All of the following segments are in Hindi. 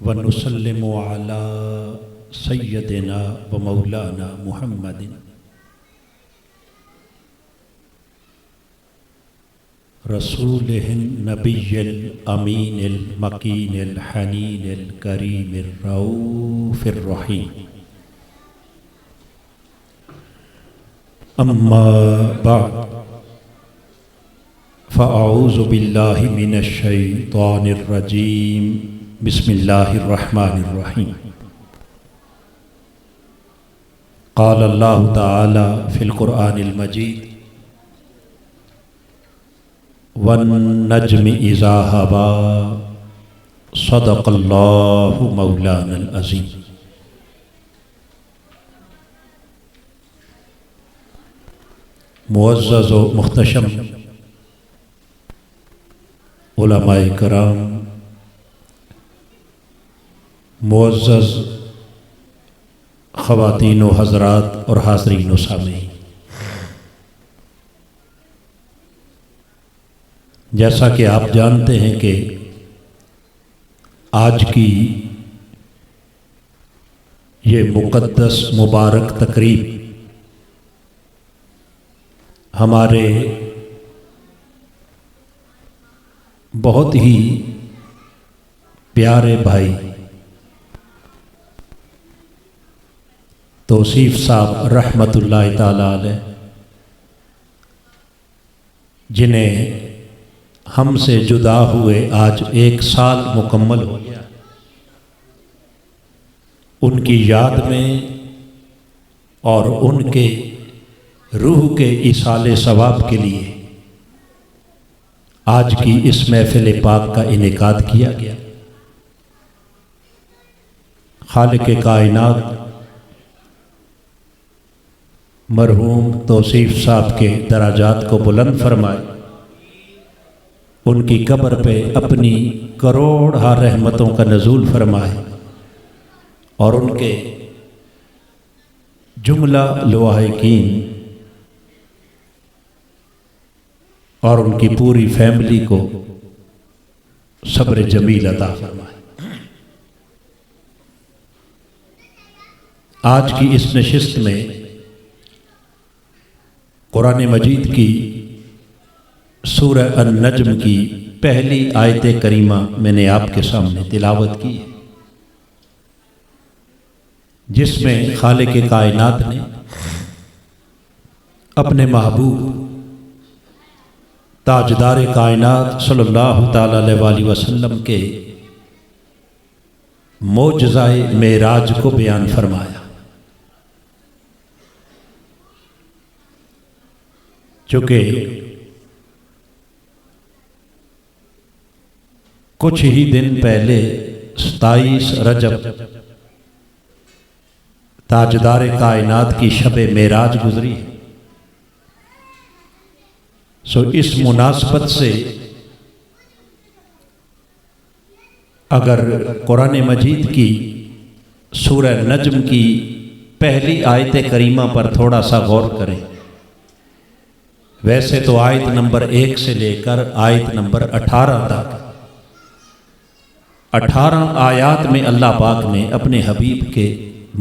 व नुसल्लिमु अला सय्यदिना व मौलाना मुहम्मदिन रसूलिहिन नबिय्यिल अमीनिल मकीनिल हनीनिल करीमिर रऊफिर रहीम। अम्मा बाद फ़अऊज़ु बिल्लाहि मिनश शैतानिर रजीम। बिस्मिल्लाहिर रहमानिर रहीम। क़ाल अल्लाहु तआला फ़िल क़ुरआनिल मजीद वन नज्मि इज़ा हवा सदक़ल्लाहु मौलानल अज़ीम। मुअज़्ज़ज़ व मुख्तशम उलमाए कराम, मुअज़्ज़ज़ ख़वातीन व हज़रात और हाज़रीन व सामीईन, जैसा कि आप जानते हैं कि आज की ये मुक़द्दस मुबारक तकरीब हमारे बहुत ही प्यारे भाई तौसीफ़ साहब रहमतुल्लाहि ताला अलैह, जिन्हें हमसे जुदा हुए आज 1 साल मुकम्मल हो गया, उनकी याद में और उनके रूह के इसाले सवाब के लिए आज की इस महफ़िल पाक का इनेकाद किया गया। खालिक़ कायनात मरहूम तौसीफ़ साहब के दराजात को बुलंद फरमाए, उनकी कब्र पे अपनी करोड़ रहमतों का नज़ूल फरमाए और उनके जुमला लवाहिकीन और उनकी पूरी फैमिली को सब्र जमील अता फरमाए। आज की इस नशिस्त में कुरान मजीद की सूरह अन-नज्म की पहली आयत करीमा मैंने आपके सामने तिलावत की है, जिसमें खालिक़ कायनात ने अपने महबूब ताजदार कायनात सल्लल्लाहु ताला अलैहि वसल्लम के मोजज़ाए मेराज को बयान फरमाया। चूँकि कुछ ही दिन पहले 27 रजब ताजदार कायनात की शब मेराज गुजरी है, सो इस मुनासबत से अगर कुरान मजीद की सूरह नज्म की पहली आयत करीमा पर थोड़ा सा गौर करें। वैसे तो आयत नंबर 1 से लेकर आयत नंबर 18 तक 18 आयात में अल्लाह पाक ने अपने हबीब के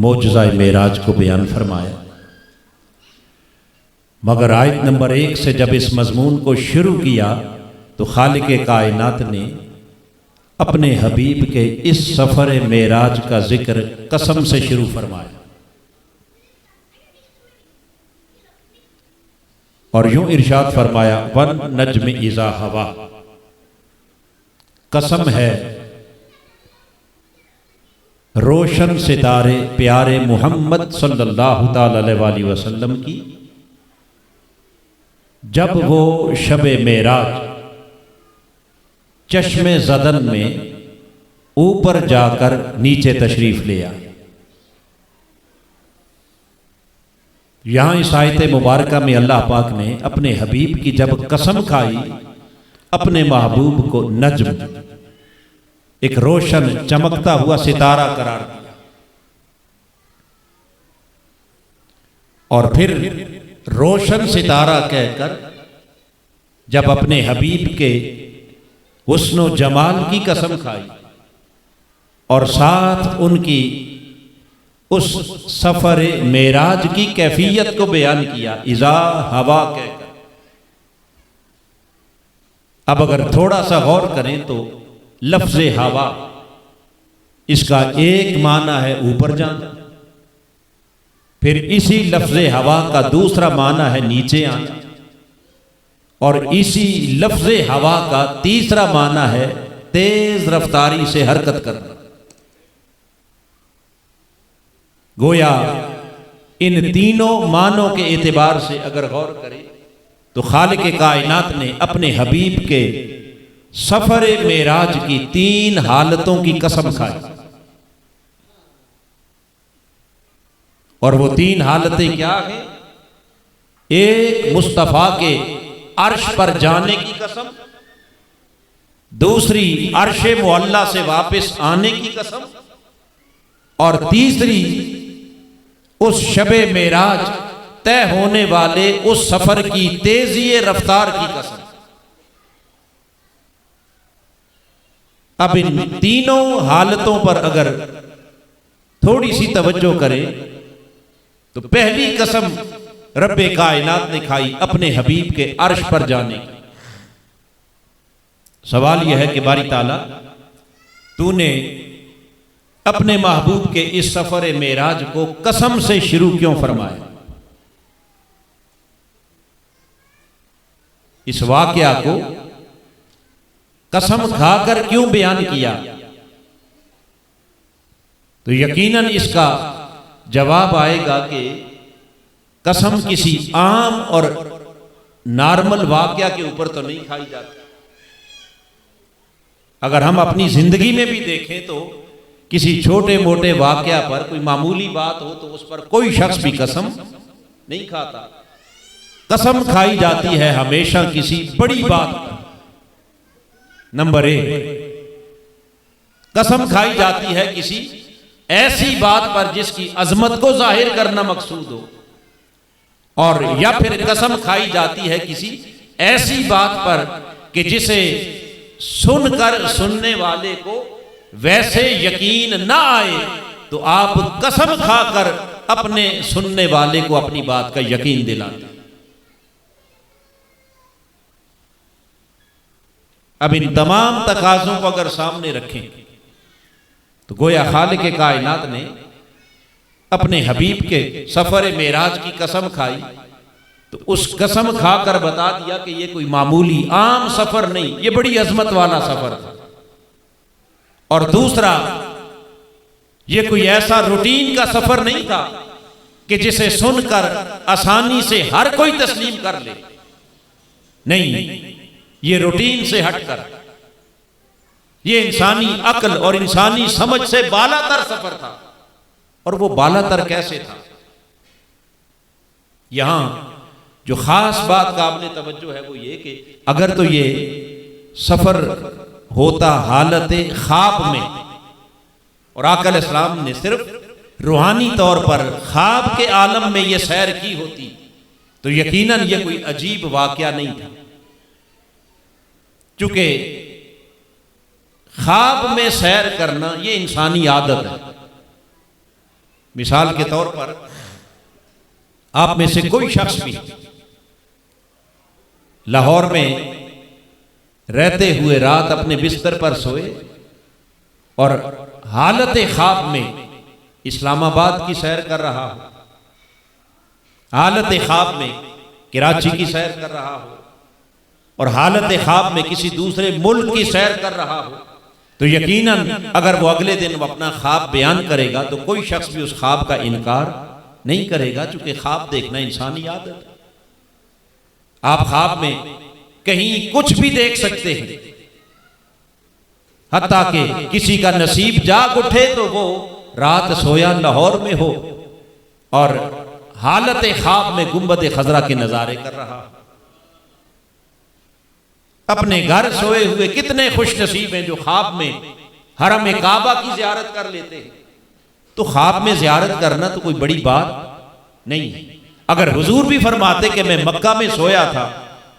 मोजज़ाए मेराज को बयान फरमाया, मगर आयत नंबर 1 से जब इस मज़मून को शुरू किया तो खालिक़ कायनात ने अपने हबीब के इस सफ़र मेराज का जिक्र कसम से शुरू फरमाया और यूं इरशाद फरमाया वन नज्म इज़ा हवा, कसम है रोशन सितारे प्यारे मोहम्मद सल्लल्लाहु ताला अलैहि वसल्लम की, जब वो शबे मेराज चश्मे ज़दन में ऊपर जाकर नीचे तशरीफ ले आए। यहाँ इस आयत मुबारका में अल्लाह पाक ने अपने हबीब की जब कसम खाई, अपने महबूब को नज्म, एक रोशन चमकता हुआ सितारा करार दिया और फिर रोशन सितारा कहकर जब अपने हबीब के हुस्न व जमाल की कसम खाई और साथ उनकी उस सफर मेराज की कैफियत को बयान किया, इज़ा हवा कहकर। अब अगर थोड़ा सा गौर करें तो लफ्ज़ हवा, इसका एक माना है ऊपर जाना, फिर इसी लफ्ज़ हवा का दूसरा माना है नीचे आना, और इसी लफ्ज़ हवा का तीसरा माना है तेज रफ्तारी से हरकत करना। गोया इन तीनों मानों के एतबार से अगर गौर करें तो खालिक कायनात ने अपने हबीब के सफर मेराज की 3 हालतों की कसम खाई, और वो 3 हालतें क्या हैं? एक, मुस्तफ़ा के अर्श पर जाने की कसम, दूसरी अर्शे मुअल्ला से वापस आने की कसम, और तीसरी उस शबे मेराज तय होने वाले उस सफर की तेजी रफ्तार की कसम। अब इन तीनों हालतों पर अगर थोड़ी सी तवज्जो करें तो पहली कसम रब्बे कायनात ने खाई अपने हबीब के अर्श पर जाने की। सवाल यह है कि बारी ताला, तूने अपने महबूब के इस सफर मेराज को कसम से शुरू क्यों फरमाया? इस वाकया को कसम खाकर क्यों बयान किया? तो यकीनन इसका जवाब आएगा कि कसम किसी आम और नॉर्मल वाकया के ऊपर तो नहीं खाई जाती। अगर हम अपनी जिंदगी में भी देखें तो किसी छोटे मोटे वाकया पर, कोई मामूली बात हो तो उस पर कोई शख्स भी कसम नहीं खाता। कसम खाई जाती है हमेशा किसी बड़ी बात पर। नंबर 1, कसम खाई जाती है किसी ऐसी बात पर जिसकी अजमत को जाहिर करना मकसूद हो, और या फिर कसम खाई जाती है किसी ऐसी बात पर कि जिसे सुनकर सुनने वाले को वैसे यकीन ना आए तो आप कसम खाकर अपने सुनने वाले को अपनी बात का यकीन दिलाते। अब इन तमाम तकाज़ों को अगर सामने रखें तो गोया खालिक कायनात ने अपने हबीब के सफर मेराज की कसम खाई तो उस कसम खाकर बता दिया कि ये कोई मामूली आम सफर नहीं, ये बड़ी अजमत वाला सफर था। और दूसरा, ये कोई ऐसा रूटीन का सफर नहीं था कि जिसे सुनकर आसानी से हर कोई तस्लीम कर ले। नहीं, ये रूटीन से हटकर ये इंसानी अक्ल और इंसानी समझ से बालातर सफर था। और वो बालातर कैसे था? यहां जो खास बात काबिल तवज्जो है वो ये कि अगर तो ये सफर होता हालत ख्वाब में और आका अलैहिस्सलाम ने सिर्फ रूहानी तौर पर ख्वाब के आलम में ये सैर की होती तो यकीनन ये कोई अजीब वाकया नहीं था। चूंकि ख्वाब में सैर करना ये इंसानी आदत है। मिसाल के तौर पर आप में से कोई शख्स भी लाहौर में रहते हुए रात अपने बिस्तर पर सोए और हालत ख्वाब में इस्लामाबाद की सैर कर रहा हो, हालत ख्वाब में कराची की सैर कर रहा हो और हालत ख्वाब में किसी दूसरे मुल्क की सैर कर रहा हो, तो यकीनन अगर वो अगले दिन वो अपना ख्वाब बयान करेगा तो कोई शख्स भी उस ख्वाब का इनकार नहीं करेगा, चूंकि ख्वाब देखना इंसानी आदत है। आप ख्वाब में कहीं कुछ भी देख सकते हैं, हत्ता कि किसी का नसीब जाग उठे तो वो रात सोया लाहौर में हो और हालत ख्वाब में गुंबद खजरा के नजारे कर रहा। अपने घर सोए हुए कितने खुश नसीब हैं जो ख्वाब में हरम काबा की ज़ियारत कर लेते हैं। तो ख्वाब में ज़ियारत करना तो कोई बड़ी बात नहीं है। अगर हुजूर भी फरमाते कि मैं मक्का में सोया था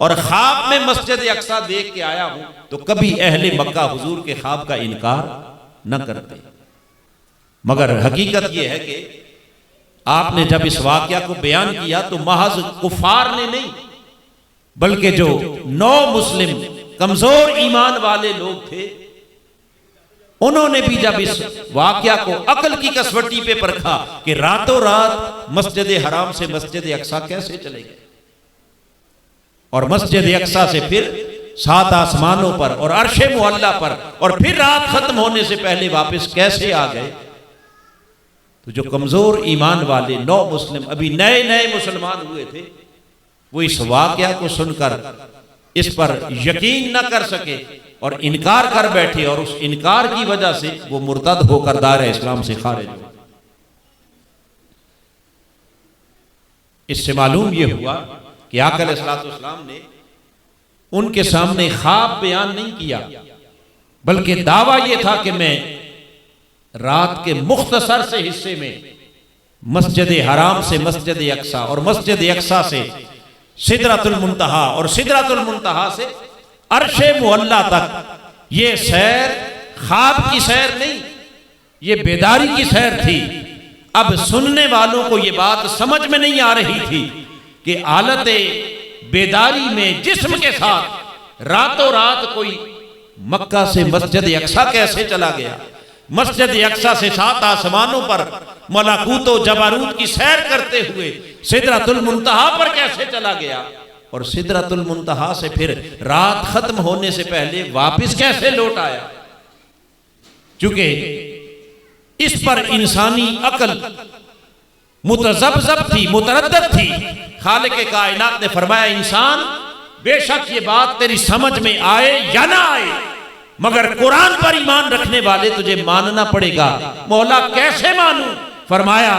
और ख्वाब में मस्जिद अक्सा देख के आया हूं तो कभी अहले मक्का हुजूर के ख्वाब का इनकार न करते। मगर हकीकत यह है कि आपने जब इस वाक़या को बयान किया तो महज कुफार ने नहीं, बल्कि जो 9 मुस्लिम कमजोर ईमान वाले लोग थे, उन्होंने भी जब इस वाक़या को अकल की कसवटी पे परखा कि रातों रात मस्जिद हराम से मस्जिद अक्सा कैसे चले गए, और मस्जिद अक्सा से फिर 7 आसमानों पर और अर्शे मुअल्ला पर, और फिर रात खत्म होने से पहले वापस कैसे आ गए। तो जो कमजोर ईमान वाले 9 मुस्लिम अभी नए नए मुसलमान हुए थे, वो इस वाक़या को सुनकर इस पर यकीन न कर सके और इनकार कर बैठे, और उस इनकार की वजह से वो मुर्तद होकर दायरे इस्लाम से खारिज हुए। इससे मालूम ये हुआ कि आका अलैहिस्सलाम ने उनके सामने ख्वाब बयान नहीं किया, बल्कि दावा यह था कि मैं रात के मुख्तसर से हिस्से में मस्जिद हराम से मस्जिद अक्सा और मस्जिद अक्सा से सिदरतुल मुंतहा और सिदरतुल मुंतहा से अर्शे मुअल्ला तक, ये सैर ख्वाब की सैर नहीं, ये बेदारी की सैर थी। अब सुनने वालों को ये बात समझ में नहीं आ रही थी कि हालत बेदारी में जिस्म के साथ रातों रात कोई मक्का से मस्जिद अक्सा कैसे चला गया, मस्जिद अक्सा से 7 आसमानों पर मलाकूत व जबारूत की सैर करते हुए सिदरतुल मुंतहा पर कैसे चला गया, और सिदरतुल मुंतहा से फिर रात खत्म होने से पहले वापस कैसे लौट आया। चूंकि इस पर इंसानी अकल मुतज़ब्ज़ब थी, मुतरद्दद थी। खालिक़ कायनात ने फरमाया, इंसान बेशक ये बात तेरी समझ में आए या ना आए, मगर कुरान पर ईमान रखने वाले तुझे मानना पड़ेगा। मौला कैसे मानूं? फरमाया,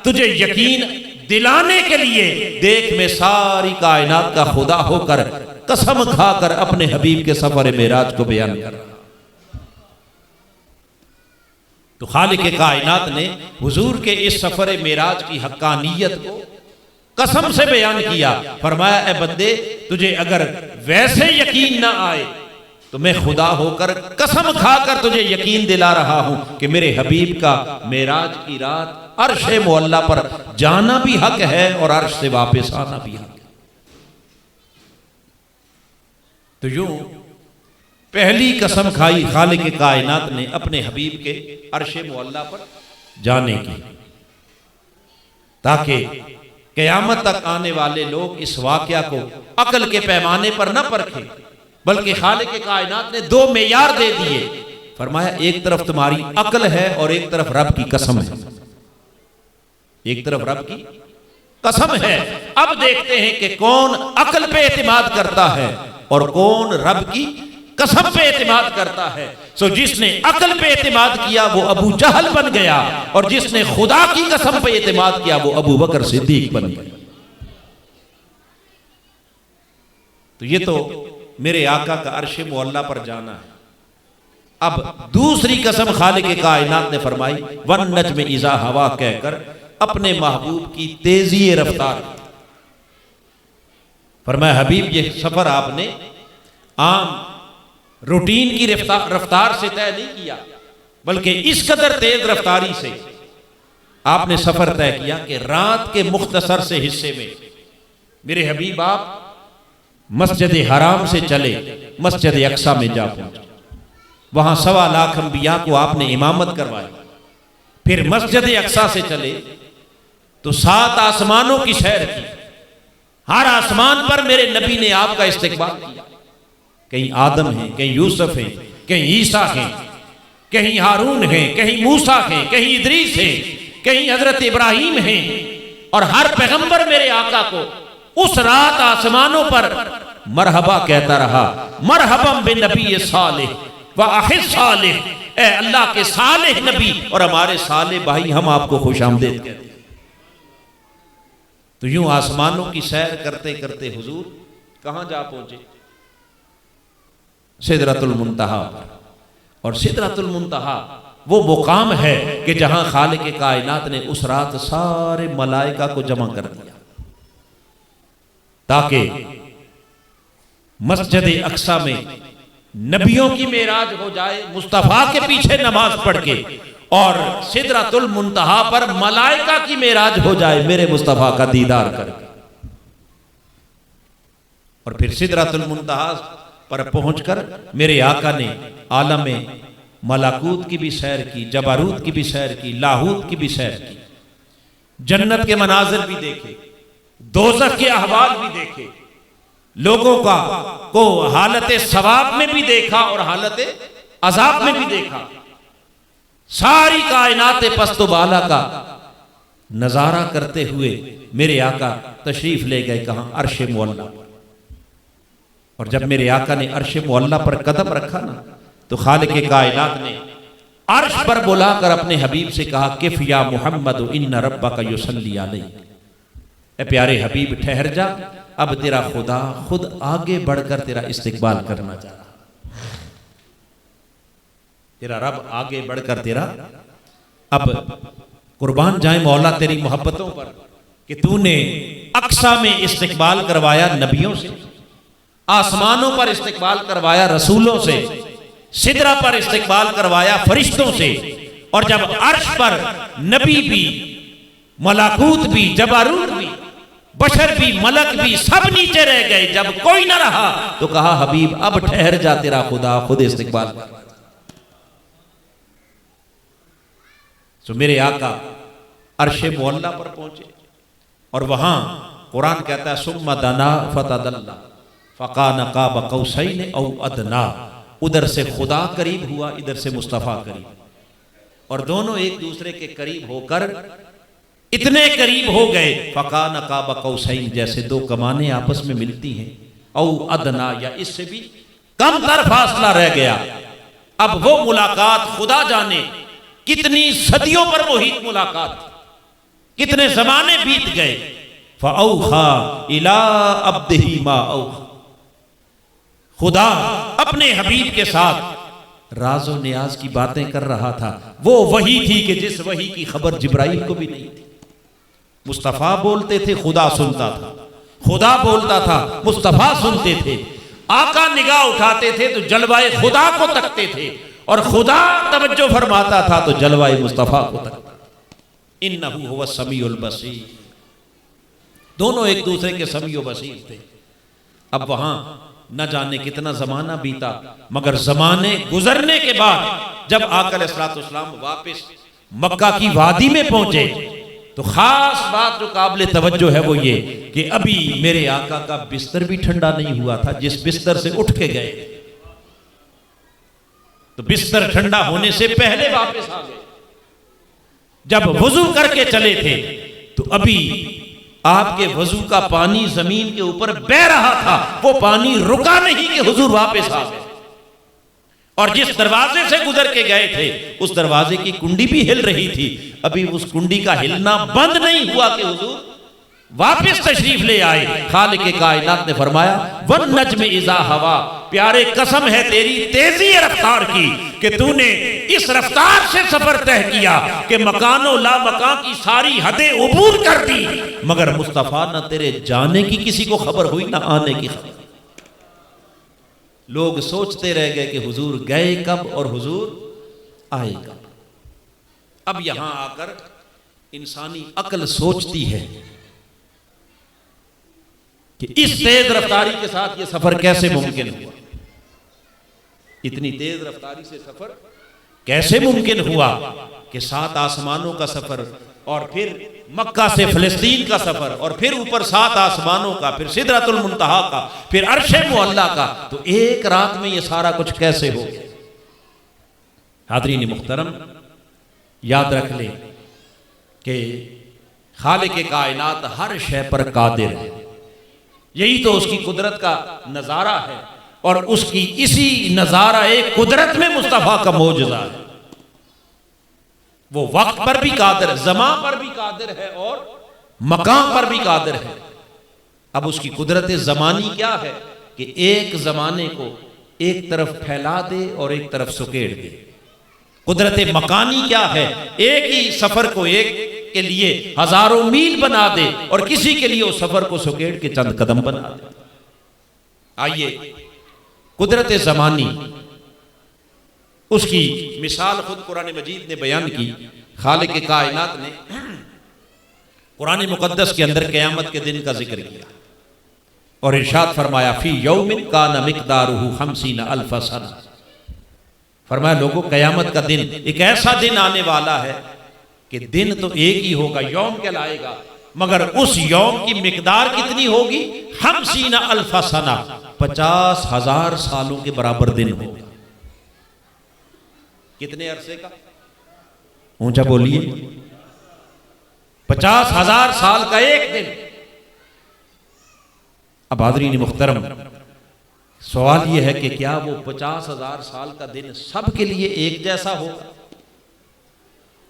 तुझे यकीन दिलाने के लिए देख मैं सारी कायनात का खुदा होकर कसम खाकर अपने हबीब के सफर मेराज को बयान कर रहा। तो खालिक़ कायनात ने हुजूर के इस सफर मेराज की हक्कानियत को कसम से बयान किया। फरमाया, ए बंदे, तुझे अगर वैसे यकीन ना आए तो मैं खुदा होकर कसम खाकर तुझे यकीन दिला रहा हूं कि मेरे हबीब का मेराज की रात अर्शे मुअल्ला पर जाना भी हक है और अर्श से वापस आना भी हक है। तो यूं पहली कसम खाई खालिक़ कायनात ने अपने हबीब के अर्शे मुअल्ला पर जाने की, ताकि क़यामत तक आने वाले लोग इस वाक़या को अकल के पैमाने पर न परखें, बल्कि खालिक़ कायनात ने 2 मेयार दे दिए। फरमाया, एक तरफ तुम्हारी अकल है और एक तरफ रब की कसम है। एक तरफ रब की कसम है। अब देखते हैं कि कौन अकल पे एतमाद करता है और कौन रब की कसम पे एतमाद करता है। सो जिसने अकल पे एतमाद किया वो अबू जहल बन गया, और जिसने खुदा की कसम पे एतमाद किया वो अबू बकर सिद्दीक बन गया। तो ये तो मेरे आका का अर्शे मुअल्ला पर जाना है। अब दूसरी कसम खालिक़ कायनात ने फरमाई, वन नज्म इज़ा हवा, कहकर अपने महबूब की तेजी रफ्तार। फरमाया, हबीब ये सफर आपने आम रूटीन की रफ्तार से तय नहीं किया, बल्कि इस कदर तेज रफ्तारी से आपने सफर तय किया कि रात के मुख्तसर से हिस्से में मेरे हबीब आप मस्जिद हराम से चले मस्जिद अक्सा में जा पहुंचे। वहां 1.25 लाख अंबिया को आपने इमामत करवाई। फिर मस्जिद अक्सा से चले तो 7 आसमानों की सैर की। हर आसमान पर मेरे नबी ने आपका इस्तकबाल किया। कहीं आदम हैं, कहीं यूसुफ हैं, कहीं ईसा हैं, कहीं हारून हैं, कहीं मूसा हैं, कहीं इदरीस हैं, कहीं हजरत इब्राहिम हैं, और हर पैगंबर मेरे आका को उस रात आसमानों पर मरहबा कहता रहा, मरहबम बिन नबी सालेह व अखि सालेह, ए अल्लाह के सालेह नबी और हमारे सालेह भाई, हम आपको खुशामदीद कहते हैं। तो यूं आसमानों की सैर करते करते हुजूर कहां जा पहुंचे? सिदरतुल मुंतहा। और सिदरतुल मुंतहा वो मुकाम है कि जहां खालिक़ कायनात ने उस रात सारे मलाइका को जमा कर दिया, ताकि मस्जिद अक्सा में नबियों की मेराज हो जाए, मुस्तफ़ा के पीछे नमाज पढ़ के और सिदरतुल मुंतहा पर मलाइका की मेराज हो जाए मेरे मुस्तफ़ा का दीदार करके। और फिर सिदरतुल मुंतहा पर पहुंचकर मेरे आका ने आलम में मलाकूत की भी सैर की, जबारूत की भी सैर की, लाहूत की भी सैर की, जन्नत के मनाजिर भी देखे, दोज़ख के अहवाल भी देखे, लोगों का को हालत सवाब में भी देखा और हालत अजाब में भी देखा। सारी कायनात पस्तो बाला का नजारा करते हुए मेरे आका तशरीफ ले गए कहां? अर्श मुअल्ला। और जब मेरे आका ने अर्श मुअल्ला पर कदम रखा ना, तो खालिक कायनात ने अर्श पर बुलाकर अपने हबीब से कहा, किफ या मुहम्मद इन्ना रब्बका युसल्ली अलैक। ए प्यारे हबीब ठहर जा, अब तेरा खुदा खुद आगे बढ़कर तेरा इस्तिकबाल करना चाह रहा, तेरा रब आगे बढ़कर तेरा, अब कुर्बान जाए मौला तेरी मोहब्बतों पर कि तूने अक्सा में इस्तिकबाल करवाया नबियों से, आसमानों पर इस्तिकबाल करवाया रसूलों से, सिदरा पर इस्तिकबाल करवाया फरिश्तों से, और जब अर्श पर नबी भी, मलाकूत भी, जबारूत भी, बशर भी, मलक भी सब नीचे रह गए, जब कोई ना रहा तो कहा हबीब अब ठहर जा, तेरा खुदा खुद इस्तिकबाल। तो मेरे आका अर्शे मुअल्ला पर पहुंचे और वहां कुरान कहता है सुम्मा दना फतदल्ला फकान काब कौसैन औ अदना। उधर से खुदा करीब हुआ, इधर से मुस्तफ़ा करीब, और दोनों एक दूसरे के करीब होकर इतने करीब हो गए, फकान काब कौसैन, जैसे दो कमाने आपस में मिलती हैं, औ अदना, या इससे भी कम तर फासला रह गया। अब वो मुलाकात खुदा जाने कितनी सदियों पर मुहित मुलाकात, कितने जमाने बीत गए। फऔखा इला अब्दिही मा औखा, खुदा अपने हबीब के साथ राज़ो नियाज की बातें कर रहा था। वो वही थी कि जिस वही की खबर जिब्राइल को भी नहीं थी। मुस्तफ़ा बोलते थे, खुदा सुनता था, खुदा बोलता था, मुस्तफ़ा सुनते थे। आका निगाह उठाते थे तो जलवाए खुदा को तकते थे, और खुदा तवज्जो फरमाता था तो जलवाए मुस्तफ़ा को तकता। इन्नहु हुवा समीउल बसीर, दोनों एक दूसरे के समीउ बसीर थे। अब वहां न जाने कितना जमाना बीता, मगर जमाने गुजरने के बाद जब आका अलैहिस्सलाम वापस मक्का की वादी में पहुंचे, तो खास बात जो काबिल तवज्जो है वो ये कि अभी मेरे आका का बिस्तर भी ठंडा नहीं हुआ था। जिस बिस्तर से उठ के गए तो बिस्तर ठंडा होने से पहले वापस आ गए। जब वुजू करके चले थे तो अभी आपके वजू का पानी जमीन के ऊपर बह रहा था, वो पानी रुका नहीं कि हुजूर वापस आ गए। और जिस दरवाजे से गुजर के गए थे उस दरवाजे की कुंडी भी हिल रही थी, अभी उस कुंडी का हिलना बंद नहीं हुआ कि हुजूर वापस तशरीफ ले आए। खालिक कायनात ने फरमाया वन नज्म इज़ा हवा, प्यारे कसम है तेरी तेजी रफ्तार की कि तूने इस रफ्तार से सफर तय किया कि मकानो ला मकान की सारी हदें उबूर कर दी, मगर मुस्तफ़ा न तेरे जाने की किसी को खबर हुई ना आने की खबर। लोग सोचते रह गए कि हुजूर गए कब और हुजूर आए कब। अब यहां आकर इंसानी अक्ल सोचती है कि इस तेज रफ्तारी के साथ ये सफर कैसे मुमकिन हुआ, इतनी तेज रफ्तारी से सफर कैसे मुमकिन हुआ कि 7 आसमानों का सफर, और फिर मक्का से फिलिस्तीन का सफर, और फिर ऊपर 7 आसमानों का, फिर सिदरतुल मुंतहा का, फिर अर्शे मुअल्ला का, तो एक रात में ये सारा कुछ कैसे हो गया। हाज़रीन मुहतरम, याद रख ले कि खालिक कायनात हर शय पर कादिर है। यही तो उसकी कुदरत का नजारा है, और उसकी इसी नजारा एक कुदरत में मुस्तफ़ा का मौजज़ा है। वो वक्त पर भी कादिर, ज़मा पर भी कादिर है, और मकाम पर भी कादिर है। अब उसकी कुदरत ज़मानी क्या है कि एक ज़माने को एक तरफ फैला दे और एक तरफ सुकेड़ दे। कुदरत मकानी क्या है, एक ही सफर को एक के लिए हजारों मील बना दे, और किसी के लिए उस सफर को सुकेड़ के चंद कदम बना दे। आइए कुदरत ज़मानी उसकी मिसाल खुद कुरान मजीद ने बयान की। खालिक कायनात ने कुरान मुकद्दस के अंदर क़यामत के दिन का जिक्र किया और इरशाद फरमाया फी यौमिन कान मिक़दारुहु 50 अल्फ सना। फरमाया लोगों, क़यामत का दिन एक ऐसा दिन आने वाला है कि दिन तो एक ही होगा, यौम कहलाएगा, मगर उस यौम की मिकदार कितनी होगी? 50 अल्फ सना, 50,000 सालों के बराबर दिन होगा। कितने अरसे का? ऊंचा बोलिए। 50,000 साल का एक दिन। अब हाज़रीन मुहतरम, सवाल यह है कि क्या वो 50,000 साल का दिन सबके लिए एक जैसा होगा?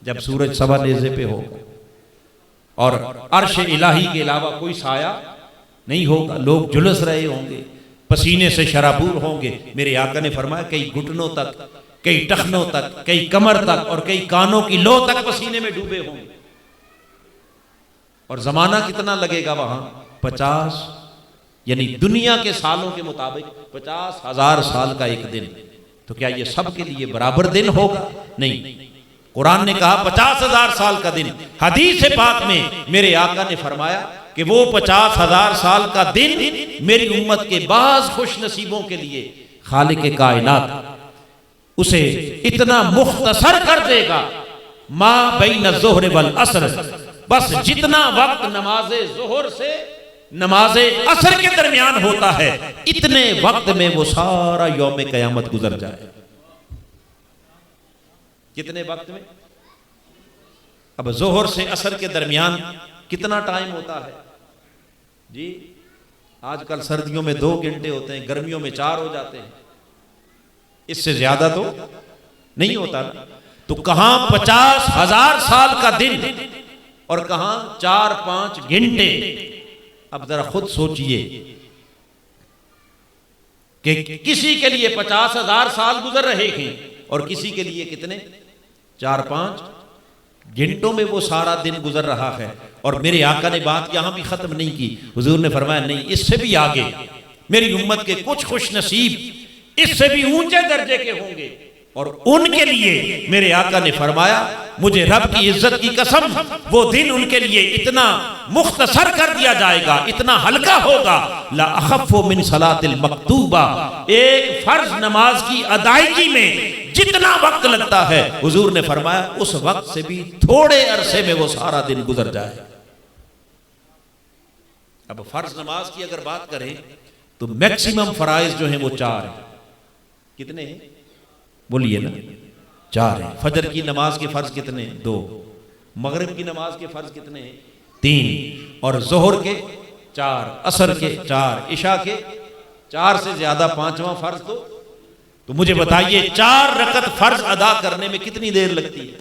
जब सूरज सवा नेज़े पे होगा और अर्श इलाही के अलावा कोई साया नहीं होगा, लोग झुलस रहे होंगे, पसीने से शराबूर होंगे। मेरे आका ने फरमाया कई घुटनों तक, कई टखनों तक, कई कमर तक और कई कानों की लो तक पसीने में डूबे होंगे। और जमाना कितना लगेगा वहां? 50, यानी दुनिया के सालों के मुताबिक 50,000 साल का एक दिन। तो क्या ये सबके लिए बराबर दिन होगा? नहीं। कुरान ने कहा 50,000 साल का दिन। हदीस पाक में मेरे आका ने फरमाया कि वो 50,000 साल का दिन मेरी उम्मत के बाज़ खुश नसीबों के लिए खालिक कायनात उसे इतना मुख्तसर कर देगा, मा बैन ज़ुहर वल असर, बस जितना वक्त नमाजे ज़ुहर से नमाजे असर के दरमियान होता है, इतने वक्त में वो सारा यौम क़यामत गुजर जाए। कितने वक्त में? अब ज़ोहर से असर के दरमियान कितना टाइम होता है जी? आजकल सर्दियों में 2 घंटे होते हैं, गर्मियों में 4 हो जाते हैं, इससे ज्यादा तो नहीं होता ना। तो कहां 50,000 साल का दिन और कहां 4-5 घंटे। अब जरा खुद सोचिए कि किसी के लिए 50,000 साल गुजर रहे हैं और किसी के लिए कितने? 4-5 घंटों में वो सारा दिन गुजर रहा है। और मेरे आका ने बात यहां भी खत्म नहीं की। हुजूर ने फरमाया नहीं, इससे भी आगे मेरी उम्मत के कुछ खुश नसीब इससे भी ऊंचे दर्जे के होंगे और उनके लिए मेरे आका ने फरमाया मुझे रब की इज्जत की कसम, वो दिन उनके लिए इतना मुख्तसर कर दिया जाएगा, इतना हल्का होगा। ला अखफ़्फ़ु मिन सलातिल मक्तूबा, एक फर्ज नमाज की अदायगी में जितना वक्त लगता है, हुजूर ने फरमाया उस वक्त से भी थोड़े अरसे में वो सारा दिन गुजर जाए। अब फर्ज नमाज की अगर बात करें तो मैक्सिमम फराइज जो हैं वो 4 हैं। कितने हैं? बोलिए ना। 4 हैं। फजर की नमाज के फर्ज कितने? 2। मगरिब की नमाज के फर्ज कितने हैं? 3। और जोहर के 4, असर के 4, इशा के 4 से ज्यादा 5वां फर्ज तो मुझे बताइए 4 रकत फर्ज अदा करने में कितनी देर लगती है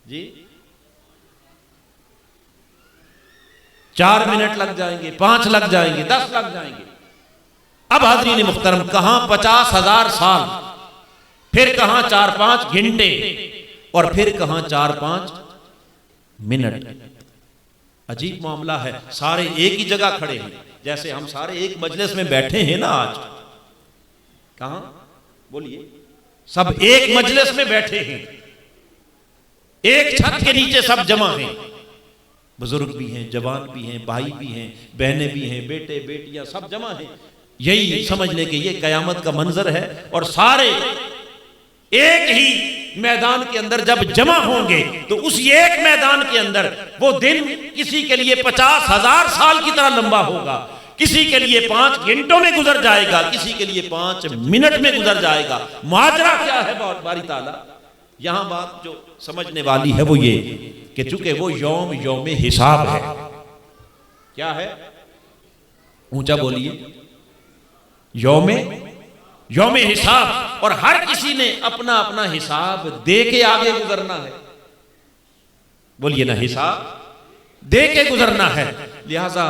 जी? 4 मिनट लग जाएंगे, 5 लग जाएंगे, 10 लग जाएंगे। अब हाज़रीन मुहतरम, कहां 50,000 साल, फिर कहां 4-5 घंटे और फिर कहां 4-5 मिनट। अजीब मामला है। सारे एक ही जगह खड़े हैं, जैसे हम सारे एक मजलिस में बैठे हैं ना आज। कहां? बोलिए। सब एक मजलिस में बैठे हैं, एक छत के नीचे सब जमा हैं। बुजुर्ग भी हैं, जवान भी हैं, भाई भी हैं, बहनें भी हैं, बेटे बेटियां सब जमा हैं। यही समझ ले कि ये कयामत का मंजर है और सारे एक ही मैदान के अंदर जब जमा होंगे तो उस एक मैदान के अंदर वो दिन किसी के लिए 50,000 साल की तरह लंबा होगा, किसी के लिए 5 घंटों में गुजर जाएगा, किसी के लिए 5 मिनट में गुजर जाएगा। माजरा क्या है बारी ताला? यहां बात जो समझने वाली है वो ये कि चूंकि वो यौम हिसाब है। क्या है? ऊंचा बोलिए। यौम हिसाब, और हर किसी ने अपना अपना हिसाब दे के आगे गुजरना है। बोलिए ना, हिसाब दे के गुजरना है। लिहाजा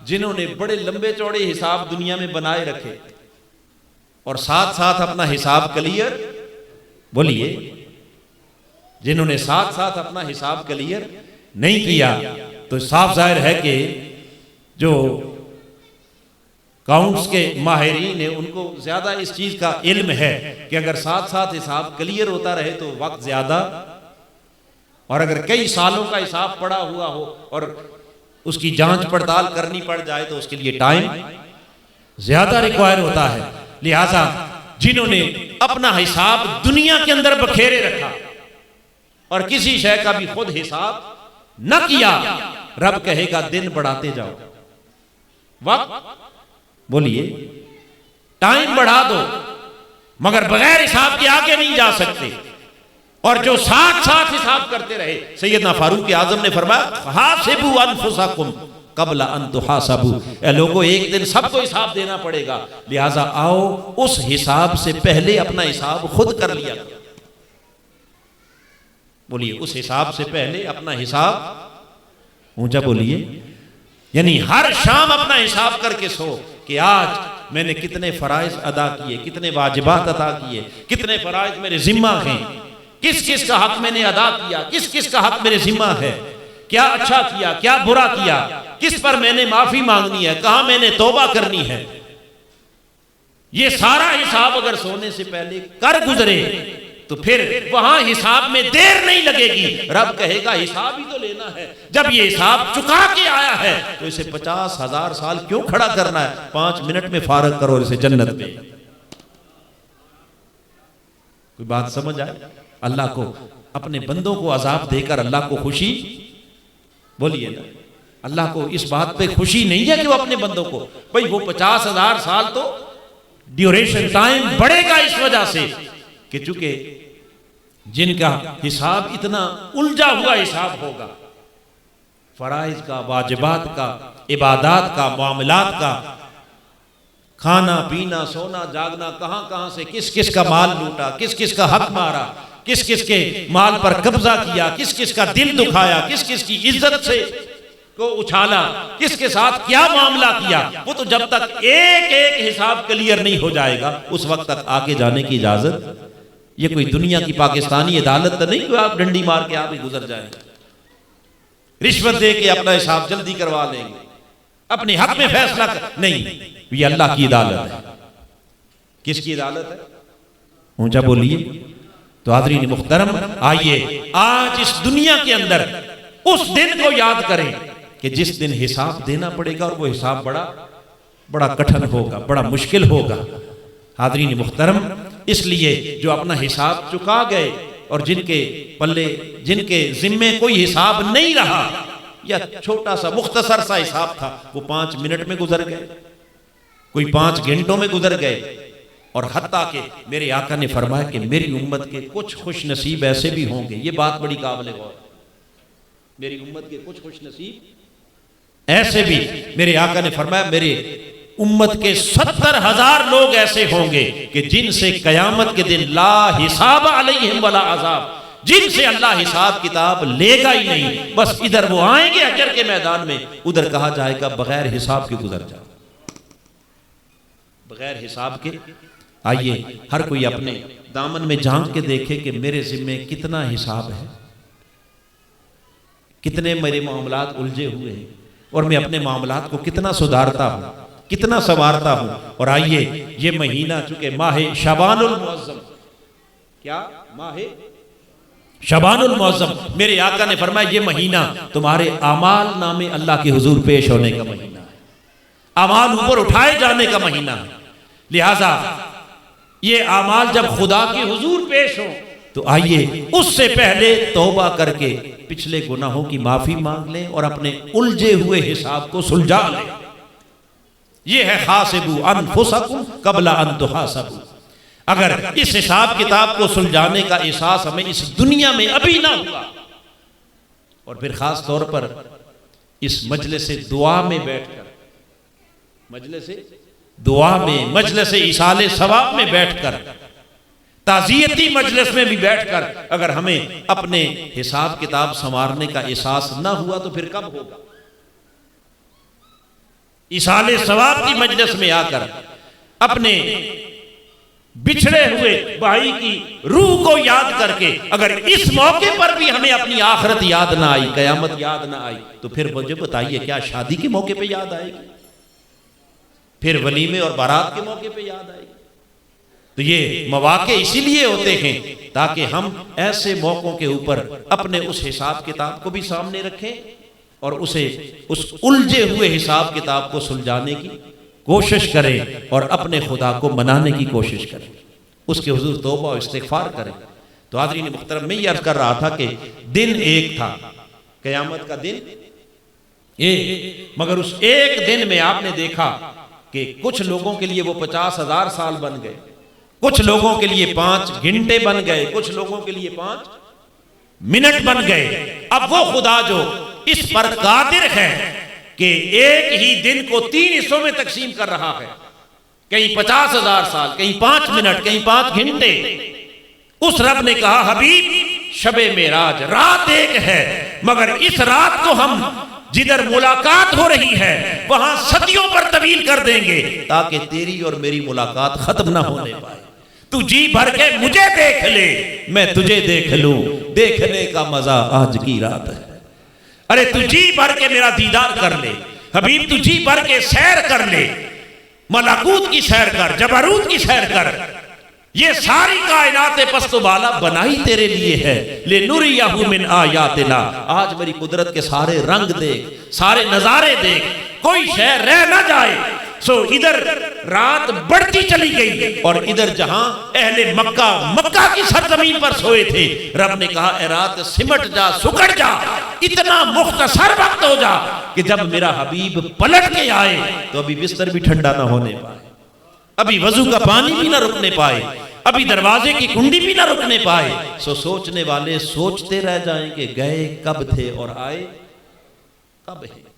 जिन्होंने बड़े लंबे चौड़े हिसाब दुनिया में बनाए रखे और साथ साथ अपना हिसाब क्लियर, बोलिए, जिन्होंने साथ साथ अपना हिसाब क्लियर नहीं किया तो साफ जाहिर है कि जो काउंट्स के माहिरीन ने उनको ज़्यादा इस चीज़ का इल्म है कि अगर साथ साथ हिसाब क्लियर होता रहे तो वक्त ज़्यादा, और अगर कई सालों का हिसाब पड़ा हुआ हो और उसकी जांच पड़ताल करनी पड़ जाए तो उसके लिए टाइम ज़्यादा रिक्वायर होता है। लिहाजा जिन्होंने अपना हिसाब दुनिया के अंदर बखेरे रखा और किसी शय का भी खुद हिसाब न किया, रब कहेगा दिन बढ़ाते जाओ, वक्त बोलिए टाइम बढ़ा दो, मगर बगैर हिसाब के आगे नहीं जा सकते। और जो साथ साथ हिसाब करते रहे, सैयदना फारूक आजम ने फरमाया हासिबू अनफुसकुम कबला अन तुहासबू, ए लोगों एक दिन सबको हिसाब देना पड़ेगा, लिहाजा आओ उस हिसाब से पहले अपना हिसाब खुद कर लिया। बोलिए उस हिसाब से पहले अपना हिसाब ऊंचा बोलिए, यानी हर शाम अपना हिसाब करके सो कि आज मैंने कितने फराइज अदा किए, कितने वाजिबात अदा किए, कितने फराइज मेरे जिम्मा हैं, किस किस का हक मैंने अदा किया, किस किस का हक मेरे जिम्मा है, क्या अच्छा किया क्या बुरा किया, किस पर मैंने माफी मांगनी है, कहां मैंने तौबा करनी है। ये सारा हिसाब अगर सोने से पहले कर गुजरे तो फिर वहां हिसाब में देर नहीं लगेगी। रब कहेगा हिसाब ही तो लेना है, जब ये हिसाब चुका के आया है तो इसे 50,000 साल क्यों खड़ा करना है, 5 मिनट में फारग करो इसे जन्नत में। कोई बात समझ आए? अल्लाह को अपने बंदों को अजाब देकर अल्लाह को खुशी, बोलिए ना, अल्लाह को इस बात पे खुशी नहीं है कि वो अपने बंदों को, भाई वो 50,000 साल तो ड्यूरेशन टाइम बढ़ेगा इस वजह से कि चूंकि जिनका हिसाब इतना उलझा हुआ हिसाब होगा, फराइज का, वाजिबात का, इबादात का, मामलात का, खाना पीना सोना जागना, कहां कहां से किस किस का माल लूटा, किस किस का हक मारा, किस किस के माल पर कब्जा किया, किस किस का दिल दुखाया, किस किस की इज्जत से को उछाला, किसके साथ क्या मामला किया, वो तो जब तक एक एक हिसाब क्लियर नहीं हो जाएगा उस वक्त तक आगे जाने की इजाजत। ये कोई दुनिया की पाकिस्तानी अदालत तो नहीं कि आप डंडी मार के आप ही गुजर जाएंगे, रिश्वत दे के अपना हिसाब जल्दी करवा लेंगे, अपने हक में फैसला नहीं, ये अल्लाह की अदालत है। किसकी अदालत है? ऊंचा बोलिए। तो हाज़रीन मुहतरम, आइए आज इस दुनिया के अंदर उस दिन को याद करें कि जिस दिन हिसाब देना पड़ेगा, और वो हिसाब बड़ा कठिन होगा, बड़ा मुश्किल होगा। हाज़रीन मुहतरम, इसलिए जो अपना हिसाब चुका गए और जिनके पल्ले, जिनके जिम्मे कोई हिसाब नहीं रहा या छोटा सा मुख्तसर सा हिसाब था, वो 5 मिनट में गुजर गए, कोई 5 घंटों में गुजर गए। और हत्ता के मेरे आका ने फरमाया कि मेरी उम्मत के कुछ खुश नसीब ऐसे भी होंगे, ये बात बड़ी काबिल गौर, मेरी उम्मत के कुछ खुश नसीब ऐसे भी, मेरे आका ने फरमाया मेरे उम्मत के 70,000 लोग ऐसे होंगे कि जिनसे कयामत के दिन ला हिसाब अलैहिम वला अजाब, जिनसे अल्लाह हिसाब किताब लेगा ही नहीं, बस इधर वो आएंगे अजर के मैदान में, उधर कहा जाएगा बगैर हिसाब के गुजर जाओ, बगैर हिसाब के। आइए हर कोई अपने दामन में झांक के देखे कि मेरे जिम्मे कितना हिसाब है, कितने मेरे मामलात उलझे हुए हैं, और मैं अपने मामलात को कितना सुधारता हूँ, कितना संवारता हूँ। और आइए ये महीना चूंकि माह शबानुल मुअज्जम, क्या माह शबानुल मुअज्जम, मेरे आका ने फरमाया ये महीना तुम्हारे अमाल नामे अल्लाह के हुजूर पेश होने का महीना है, अमाल ऊपर उठाए जाने का महीना है। लिहाजा ये अमाल जब खुदा के हुजूर पेश हो तो आइए उससे पहले तौबा करके पिछले गुनाहों की माफी मांग लें और अपने उलझे हुए हिसाब को सुलझा लें। ये है हासिबू अनफुसकुम कबला अन तुहासबू। अगर इस हिसाब किताब को सुलझाने का एहसास हमें इस दुनिया में अभी ना हुआ, और फिर खास तौर पर इस मजलिस दुआ में बैठकर, मजलिस दुआ में, मजलिस इसाले सवाब में बैठकर, ताज़ियती मजलिस में भी बैठकर अगर हमें अपने हिसाब किताब संवारने का एहसास ना हुआ तो फिर कब होगा? इसाले सवाब की मजलिस में आकर अपने बिछड़े हुए भाई की रूह को याद करके अगर इस मौके पर भी हमें अपनी आखिरत याद ना आई, कयामत याद ना आई, तो फिर मुझे बताइए क्या शादी के मौके पे याद आएगी? फिर वलीमे और बारात के मौके पे याद आएगी। तो ये मौके इसीलिए होते हैं ताकि हम ऐसे मौकों के ऊपर अपने उस हिसाब किताब को भी सामने रखें और उस उलझे हुए हिसाब किताब को सुलझाने की कोशिश करें और अपने खुदा को मनाने की कोशिश करें, उसके हुजूर तौबा और इस्तिग़फ़ार करें। तो हाज़रीन मुहतरम, मैं ये अर्ज़ कर रहा था कि दिन एक था, क़यामत का दिन एक, मगर उस एक दिन में आपने देखा कि कुछ लोगों के लिए वो 50,000 साल बन गए, कुछ लोगों के लिए 5 घंटे बन गए, कुछ लोगों के लिए 5 मिनट बन गए। अब वो खुदा जो इस पर कादिर है कि एक ही दिन को 3 हिस्सों में तकसीम कर रहा है, कहीं 50,000 साल, कहीं 5 मिनट, कहीं 5 घंटे, उस रब ने कहा हबीब शबे मेराज रात एक है, मगर इस रात को हम जिधर मुलाकात हो रही है वहां सदियों पर तवील कर देंगे ताकि तेरी और मेरी मुलाकात खत्म ना होने पाए। तू जी भर के मुझे देख ले, मैं तुझे देख लूं, देखने का मजा आज की रात है। अरे तू जी भर के मेरा दीदार कर ले हबीब, तू जी भर के सैर कर ले, मलाकूत की सैर कर, जबरूत की सैर कर। ये सारी कायनात पस्तो बाला बनाई तेरे लिए है, ले नुरियहु मिन आयातिना। आज मेरी कुदरत के सारे रंग देख, सारे नजारे देख, कोई शय रह ना जाए। सो इधर रात बढ़ती चली गई और इधर जहां अहले मक्का की सरजमीन पर सोए थे, रब ने कहा ए रात सिमट जा, सुकड़ जा, इतना मुख्तसर वक्त हो जा कि जब मेरा हबीब पलट के आए तो अभी बिस्तर भी ठंडा ना होने पाए, अभी वजू का पानी भी ना रुकने पाए, अभी दरवाजे की कुंडी भी ना रुकने पाए। सो सोचने वाले सोचते रह जाएंगे गए कब थे और आए कब है।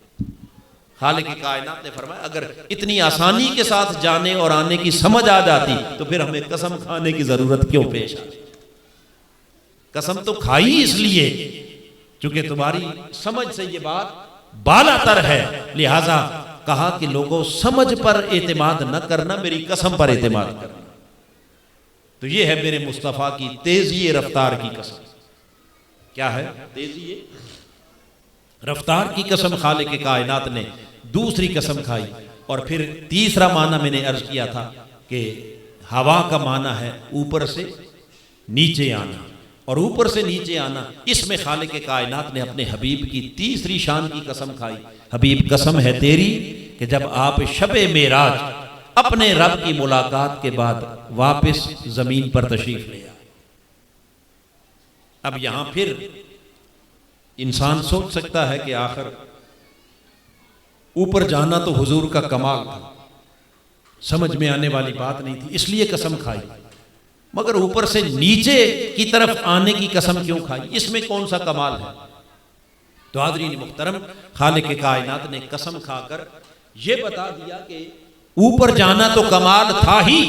खालिक कायनात ने फरमाया अगर इतनी आसानी के साथ जाने और आने की समझ आ जाती तो फिर हमें कसम खाने की जरूरत क्यों पेश आई। कसम तो खाई इसलिए क्योंकि तुम्हारी समझ से ये बात बालातर है, लिहाजा कहा कि लोगों समझ पर एतमाद न करना, मेरी कसम पर एतमाद करना। तो ये है मेरे मुस्तफ़ा की तेजी रफ्तार की कसम। क्या है तेजी रफ्तार की कसम। खालिक कायनात ने दूसरी कसम खाई और फिर तीसरा माना मैंने अर्ज किया था कि हवा का माना है ऊपर से नीचे आना, और ऊपर से नीचे आना इसमें खालिक कायनात ने अपने हबीब की तीसरी शान की कसम खाई। हबीब कसम है तेरी कि जब आप शबे मेराज अपने रब की मुलाकात के बाद वापस जमीन पर तशरीफ ले आए। अब यहां फिर इंसान सोच सकता है कि आखिर ऊपर जाना तो हुजूर का कमाल था, समझ में आने वाली बात नहीं थी इसलिए कसम खाई, मगर ऊपर से नीचे की तरफ आने की कसम क्यों खाई, इसमें कौन सा कमाल है। तो हाज़रीन मुहतरम, खालिक कायनात ने कसम खाकर यह बता दिया कि ऊपर जाना तो कमाल था ही,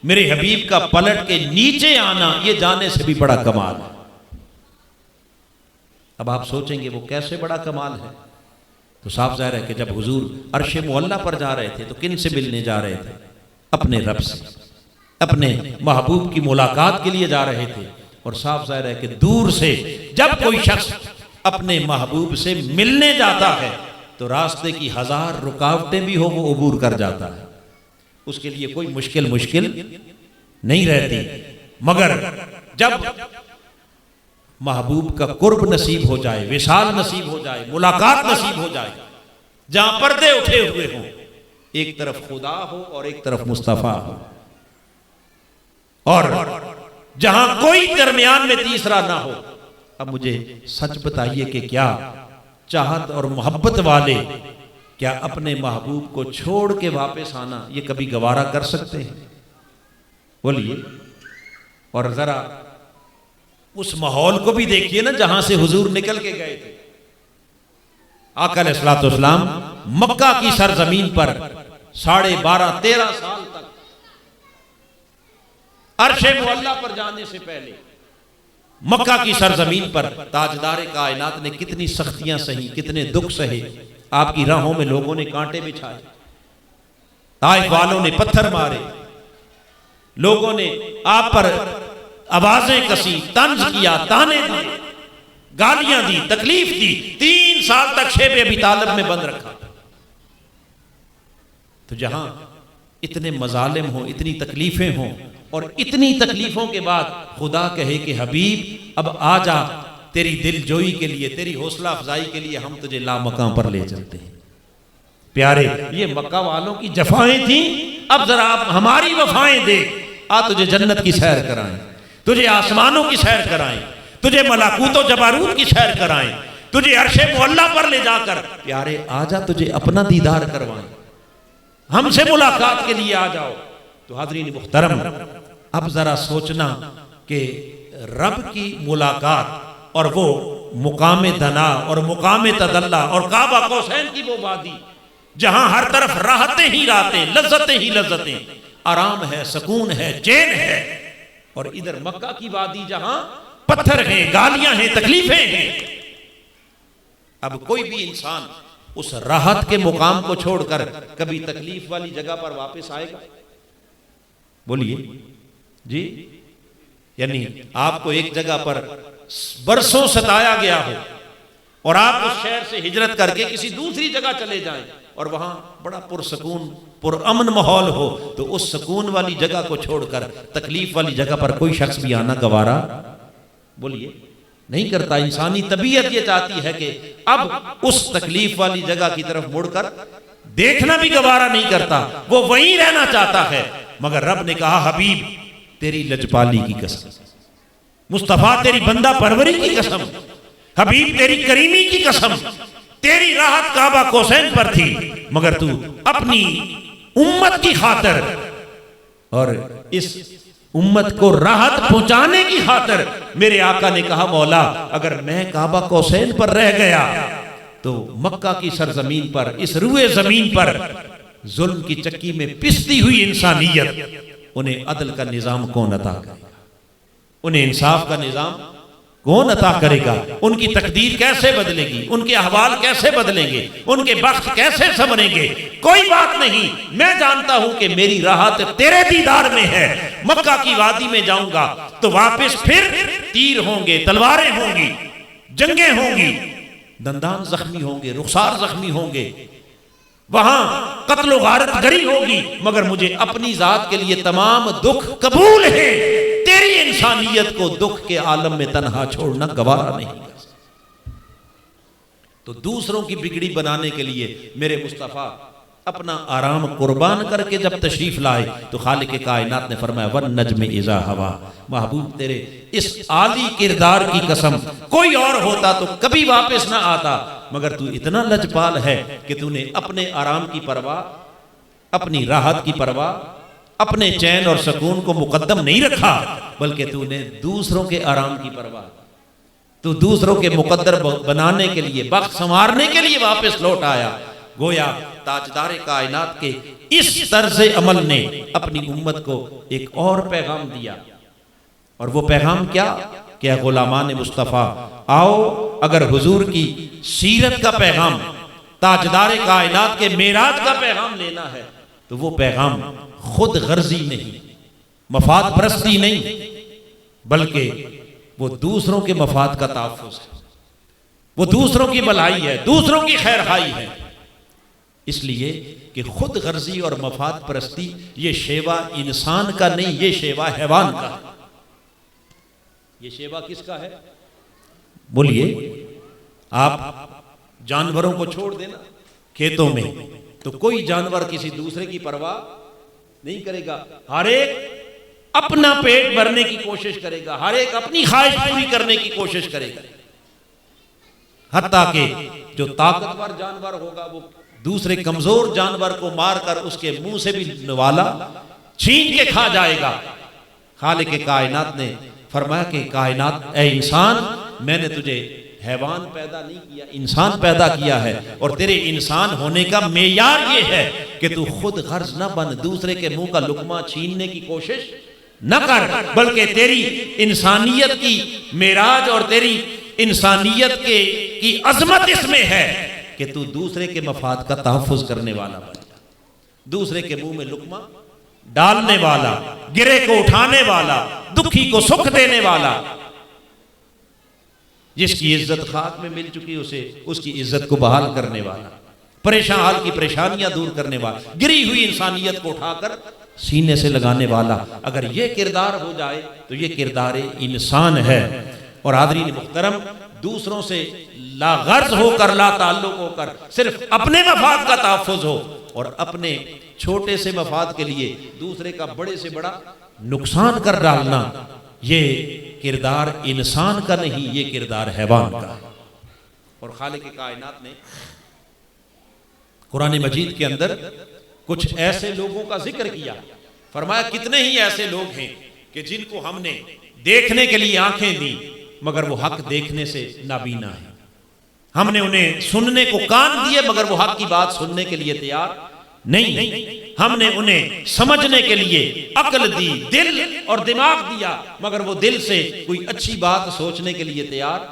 मेरे हबीब का पलट के नीचे आना यह जाने से भी बड़ा कमाल है। अब आप सोचेंगे वो कैसे बड़ा कमाल है, तो साफ जाहिर है कि जब हुजूर अर्श मुअल्ला पर जा रहे थे तो किन से मिलने जा रहे थे, अपने रब से, अपने महबूब की मुलाकात के लिए जा रहे थे। और साफ जाहिर है कि दूर से जब कोई शख्स अपने महबूब से मिलने जाता है तो रास्ते की 1000 रुकावटें भी हो वो अबूर कर जाता है, उसके लिए कोई मुश्किल नहीं रहती। मगर जब महबूब का कुर्ब नसीब हो जाए, विशाल नसीब हो जाए, मुलाकात नसीब हो जाए, जहां पर्दे उठे हुए हों, एक तरफ खुदा हो और एक तरफ मुस्तफा हो, और जहां कोई दरमियान में तीसरा ना हो। अब मुझे सच बताइए कि क्या चाहत और मोहब्बत वाले क्या अपने महबूब को छोड़ के वापस आना ये कभी गवारा कर सकते हैं? बोलिए। और जरा उस माहौल को भी देखिए ना जहां से हुजूर निकल के गए थे। आका अलैहिस्सलाम मक्का की सरजमीन पर 12.5-13 साल तक अर्शे मुअल्ला पर जाने से पहले मक्का की सरजमीन पर ताजदार कायनात ने कितनी सख्तियां सही, कितने दुख सहे। आपकी राहों में लोगों ने कांटे बिछाए, ताइफ वालों ने पत्थर मारे, लोगों ने आप पर आवाजें कसी, तंज किया, ताने दिए, गालियां दी, तकलीफ दी। 3 साल तक शेब अबी तालिब में बंद रखा। तो जहां इतने मजालिम हों, इतनी तकलीफ़ें हों, और इतनी तकलीफ़ों के बाद खुदा कहे कि हबीब अब आ जा, तेरी दिल जोई के लिए, तेरी हौसला अफजाई के लिए हम तुझे लामकां पर ले चलते हैं। प्यारे, ये मक्का वालों की जफाएं थी, अब जरा आप हमारी वफाएं देख। आ तुझे जन्नत की सैर कराएं, तुझे आसमानों की सैर कराएं, तुझे मलाकूतो जबारूत की सैर कराएं, तुझे अर्शे मुअल्ला पर ले जाकर प्यारे आजा तुझे अपना दीदार करवाएं, हमसे मुलाकात के लिए आ जाओ। तो हाज़रीन मुहतरम, अब जरा सोचना कि रब की मुलाकात और वो मुकाम दना और मुकाम तदल्ला और काबा कौसैन की वो वादी जहां हर तरफ राहतें ही राहतें, लज्जतें ही लज्जतें, आराम है, सुकून है, चैन है, और इधर मक्का की वादी जहां पत्थर हैं, गालियां हैं, तकलीफें हैं। अब कोई भी इंसान उस राहत के मुकाम को छोड़कर कभी तकलीफ वाली जगह पर वापस आएगा? बोलिए जी। यानी आपको एक जगह पर बरसों सताया गया हो और आप उस शहर से हिजरत करके किसी दूसरी जगह चले जाएं और वहां बड़ा पुरसकून पुरअमन माहौल हो, तो उस सुकून वाली जगह को छोड़कर तकलीफ वाली जगह पर कोई शख्स भी आना गवारा, बोलिए, नहीं करता। इंसानी तबीयत ये चाहती है कि अब उस तकलीफ वाली जगह की तरफ मुड़कर देखना भी गवारा नहीं करता, वो वहीं रहना चाहता है। मगर रब ने कहा हबीब तेरी लजपाली की कसम, मुस्तफा तेरी बंदा परवरी की कसम, हबीब तेरी करीमी की कसम, तेरी राहत काबा कौसैन पर थी, मगर तू अपनी उम्मत की खातिर और इस उम्मत को राहत पहुंचाने की खातिर मेरे आका ने कहा मौला अगर मैं काबा कौसैन पर रह गया तो मक्का की सरजमीन पर, इस रुए जमीन पर जुल्म की चक्की में पिसती हुई इंसानियत, उन्हें अदल का निजाम कौन अता करेगा? उन्हें इंसाफ का निजाम कौन अता करेगा? उनकी तकदीर कैसे बदलेगी? उनके अहवाल कैसे बदलेंगे? उनके बख्त कैसे संवरेंगे? कोई बात नहीं, मैं जानता हूं कि मेरी राहत तेरे दीदार में है। मक्का की वादी में जाऊंगा तो वापस फिर तीर होंगे, तलवारें होंगी, जंगें होंगी, दंदान जख्मी होंगे, रुखसार जख्मी होंगे, वहां कत्ल गारत गरी होगी, मगर मुझे अपनी जात के लिए तमाम दुख कबूल है। तेरी इंसानियत को दुख के आलम में तन्हा छोड़ना गवारा नहीं। तो दूसरों की बिगड़ी बनाने के लिए मेरे मुस्तफा अपना आराम कुर्बान करके जब तशरीफ लाए तो खालिक कायनात ने फरमाया वन नज्म इज़ा हवा, महबूब तेरे इस आली किरदार की कसम कोई और होता तो कभी वापस ना आता, मगर तू इतना लजपाल है कि तूने अपने आराम की परवाह, अपनी राहत की परवाह, अपने चैन और सुकून को मुकद्दम नहीं रखा, बल्कि तूने दूसरों के आराम की परवाह, तू दूसरों के मुकद्दर बनाने के लिए, बख्त संवारने के लिए वापस लौट आया। गोया ताजदार कायनात के इस तर्ज अमल ने अपनी उम्मत को एक और पैगाम दिया, और वो पैगाम क्या? क्या गुलामान मुस्तफ़ा आओ, अगर हुजूर की सीरत का पैगाम, ताजदार कायनात के मेराज का पैगाम लेना है तो वो पैगाम खुद गर्जी नहीं, मफाद परस्ती नहीं, बल्कि वो दूसरों के मफाद का तहफ़्फ़ुज़ है, वो दूसरों की भलाई है, दूसरों की खैरखाई है। इसलिए कि खुद गर्जी और मफाद परस्ती ये शेवा इंसान का नहीं, ये शेवा हैवान का है। ये शेवा किसका है? बोलिए। आप जानवरों को छोड़ देना खेतों में तो कोई जानवर किसी दूसरे की परवाह नहीं करेगा, हर एक अपना पेट भरने की कोशिश करेगा, हर एक अपनी ख्वाहिश पूरी करने की कोशिश करेगा। हत्ता कि जो ताकतवर जानवर होगा वो दूसरे कमजोर जानवर को मारकर उसके मुंह से भी नवाला छीन के खा जाएगा। खालिक कायनात ने फरमाया कि कायनात ए इंसान, मैंने तुझे हैवान पैदा नहीं किया, इंसान पैदा किया है, और तेरे इंसान होने का मेयार ये है कि तू खुद गर्ज न बन, दूसरे के मुंह का लुकमा छीनने की कोशिश न कर, बल्कि तेरी इंसानियत की मेराज और तेरी इंसानियत की अजमत इसमें है कि तू दूसरे के मफाद का तहफ़्फ़ुज़ करने वाला बन जा, दूसरे के मुंह में लुकमा डालने वाला, गिरे को उठाने वाला, दुखी को सुख देने वाला। जिसकी इज्जत खाक में मिल चुकी उसे उसकी इज्जत को बहाल करने वाला। परेशान हाल की परेशानियां दूर करने वाला, गिरी हुई इंसानियत को उठाकर सीने से लगाने वाला, अगर ये किरदार हो जाए तो ये किरदार इंसान है। और हाज़रीन मुहतरम, दूसरों से लागर्ज होकर, ला ताल्लुक होकर, सिर्फ अपने मफाद का तहफ़्फ़ुज़ हो और अपने छोटे से मफाद के लिए दूसरे का बड़े से बड़ा नुकसान कर डालना, ये किरदार इंसान का नहीं, ये किरदार हैवान का है। और खालिक कायनात ने कुरान मजीद के अंदर कुछ ऐसे लोगों का जिक्र किया, फरमाया कितने ही ऐसे लोग हैं कि जिनको हमने देखने के लिए आंखें दी मगर वो हक देखने से नाबीना है, हमने उन्हें सुनने को कान दिए मगर वो हक की बात सुनने के लिए तैयार नहीं, हमने उन्हें समझने के लिए अक्ल दी, दिल और दिमाग दिया मगर वो दिल से कोई अच्छी बात सोचने के लिए तैयार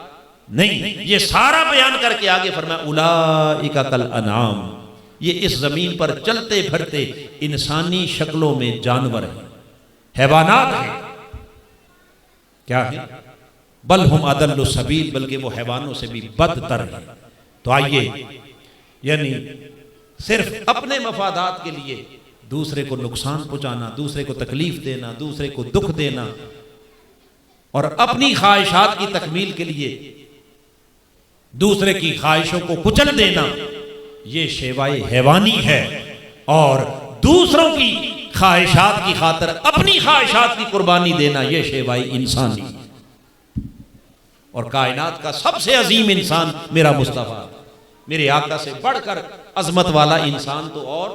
नहीं। ये सारा बयान करके आगे फरमाया उलाइका कल अनाम, ये इस जमीन पर चलते फिरते इंसानी शक्लों में जानवर हैं, हैवानात हैं। क्या है? बल हुम अदल्लु सबील, बल्कि वो हैवानों से भी बदतर है। तो आइए, यानी सिर्फ अपने मफादात के लिए दूसरे को नुकसान पहुंचाना, दूसरे को तकलीफ देना, दूसरे को दुख देना और अपनी ख्वाहिशात की तकमील के लिए दूसरे की ख्वाहिशों को कुचल देना, ये शेवाए हैवानी है। और दूसरों की ख्वाहिशात की खातर अपनी ख्वाहिशात की कुर्बानी देना, ये शेवाए इंसानी। और कायनात का सबसे अजीम इंसान मेरा मुस्तफ़ा, मेरे आका से बढ़कर अजमत वाला इंसान तो और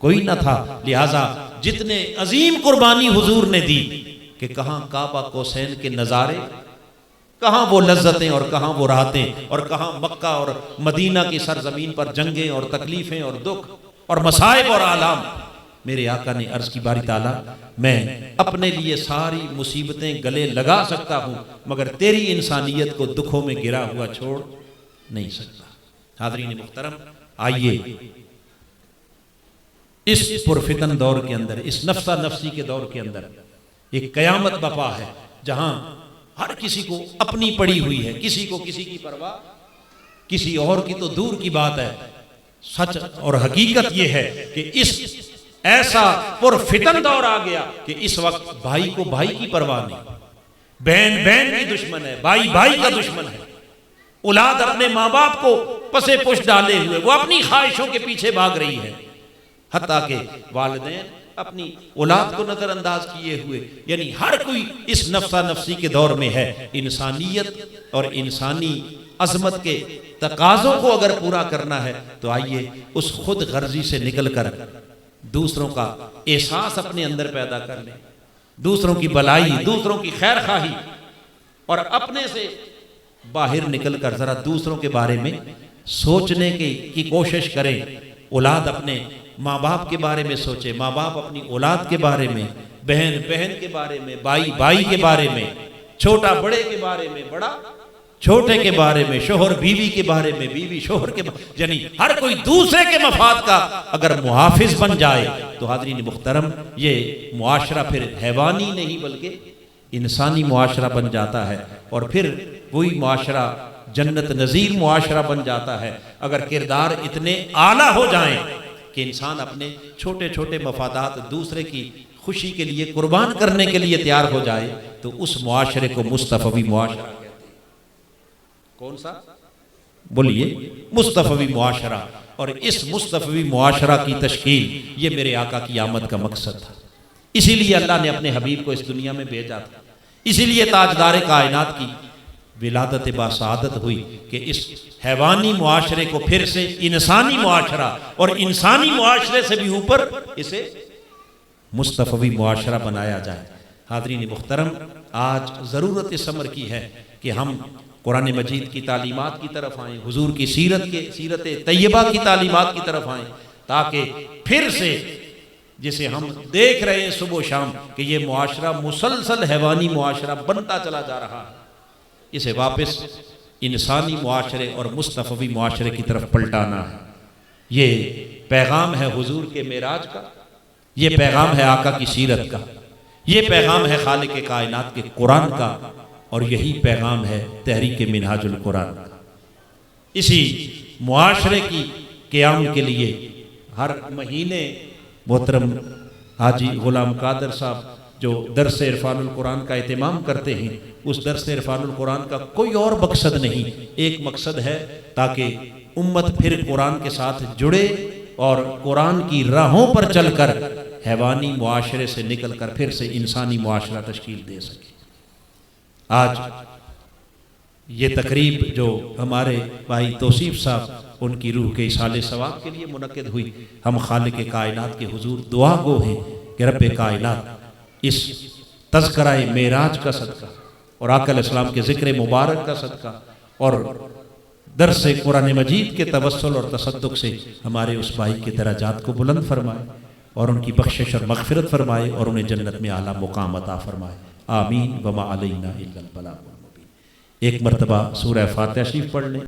कोई ना था। लिहाजा जितने अजीम कुर्बानी हुजूर ने दी कि कहाँ काबा कौसैन के नज़ारे, कहाँ वो लज्जतें और कहाँ वो राहतें, और कहाँ मक्का और मदीना की सरजमीन पर जंगें और तकलीफ़ें और दुख और मसाइब और आलाम। मेरे आका ने अर्ज़ की बारी ताला, मैं अपने लिए सारी मुसीबतें गले लगा सकता हूँ मगर तेरी इंसानियत को दुखों में गिरा हुआ छोड़ नहीं सकता। हाज़रीन मुहतरम, आइए इस पुरफितन दौर के अंदर, इस नफ्सा नफ्सी के दौर के अंदर एक कयामत बपा है जहां हर किसी को अपनी पड़ी हुई है, किसी को किसी की परवाह, किसी और की तो दूर की बात है। सच और हकीकत यह है कि इस ऐसा पुरफितन दौर आ गया कि इस वक्त भाई को भाई की परवाह नहीं, बहन बहन की दुश्मन है, भाई भाई का दुश्मन है। औलाद अपने माँ बाप को पसे पुश डाले हुए वो अपनी ख्वाहिशों के पीछे भाग रही है, हत्ता के वालिदैन अपनी औलाद को नजरअंदाज किए हुए। यानी हर कोई इस नफ्सा नफ्सी के दौर में है। इंसानियत और इंसानी अजमत के तकाज़ों को अगर पूरा करना है तो आइए उस खुद गर्जी से निकल कर दूसरों का एहसास अपने अंदर पैदा कर लें, दूसरों की भलाई, दूसरों की खैर खाही, और अपने से बाहर निकल कर जरा दूसरों के बारे में सोचने की कोशिश करें। औलाद अपने माँ बाप के बारे में सोचे, माँ बाप अपनी औलाद के बारे में, बहन बहन के बारे में, भाई भाई के बारे में, छोटा बड़े के बारे में, बड़ा छोटे के बारे में, शोहर बीवी के बारे में, बीवी शोहर के बारे में, यानी हर कोई दूसरे के मफाद का अगर मुहाफिज बन जाए तो हाज़रीन मुहतरम ये मुआशरा फिर हैवानी नहीं बल्कि इंसानी मुआशरा बन जाता है। और फिर वही मुआशरा जन्नत नज़ीर मुआशरा बन जाता है अगर किरदार इतने आला हो जाएं कि इंसान अपने छोटे छोटे मफादात दूसरे की खुशी के लिए कुर्बान करने के लिए तैयार हो जाए तो उस मुआशरे को मुस्तफ़वी मुआशरा कहते हैं। कौन सा? बोलिए, मुस्तफ़वी मुआशरा। और इस मुस्तफ़वी मुआशरा की तश्कील ये मेरे आका की आमद का मकसद था। इसीलिए अल्लाह ने अपने हबीब को इस दुनिया में भेजा था, इसीलिए ताजदार कायनात की विलादत बासादत हुई कि इस हैवानी मुआशरे को फिर से इंसानी मुआशरा और इंसानी मुआशरे से भी ऊपर इसे मुस्तफ़वी मुआशरा बनाया जाए। हाज़रीन मुहतरम, आज ज़रूरत इस अमर की है कि हम कुरान मजीद की तालीमात की तरफ आएँ, हुजूर की सीरत तैयबा की तालीमात की तरफ आएँ, ताकि फिर से जिसे हम देख रहे हैं सुबह शाम कि ये मुआशरा मुसलसल हैवानी मुआशरा बनता चला जा रहा है, इसे वापस इंसानी मुआशरे और मुस्तफ़वी मुआशरे की तरफ पलटाना है। ये पैगाम है हुजूर के मेराज का, ये पैगाम है आका की सीरत का, ये पैगाम है खालिक कायनात के कुरान का, और यही पैगाम है तहरीक मिनहाजुल कुरान का। इसी मुआशरे की क़याम के लिए हर महीने मोहतरम हाजी ग़ुलाम कादर साहब जो दरस इरफानुल कुरान का एहतमाम करते हैं, उस दरस इरफानुल कुरान का कोई और मकसद नहीं, एक मकसद है ताकि उम्मत फिर कुरान के साथ जुड़े और कुरान की राहों पर चलकर हैवानी मुआशरे से निकलकर फिर से इंसानी मुआशरा तश्कील दे सके। आज ये तकरीब जो हमारे भाई तौसीफ साहब उनकी रूह के इसाले सवाब के लिए मुनक्किद हुई, हम खालिक कायनात के हुजूर दुआ गो हैं कि रब्बे कायनात इस तज़किराए मेराज का सदका और आका अलैहिस्सलाम के ज़िक्र मुबारक का सदका और दर्स कुरान मजीद के तवस्सुल और तसद्दुक़ से हमारे उस भाई के दराजात को बुलंद फरमाए और उनकी बख्शिश और मग़फ़िरत फरमाए और उन्हें जन्नत में आला मुक़ाम अता फरमाए। आमीन। वमा अलैना इल्लल बलागुल मुबीन। एक मरतबा सूरह फातिहा शरीफ पढ़ लें।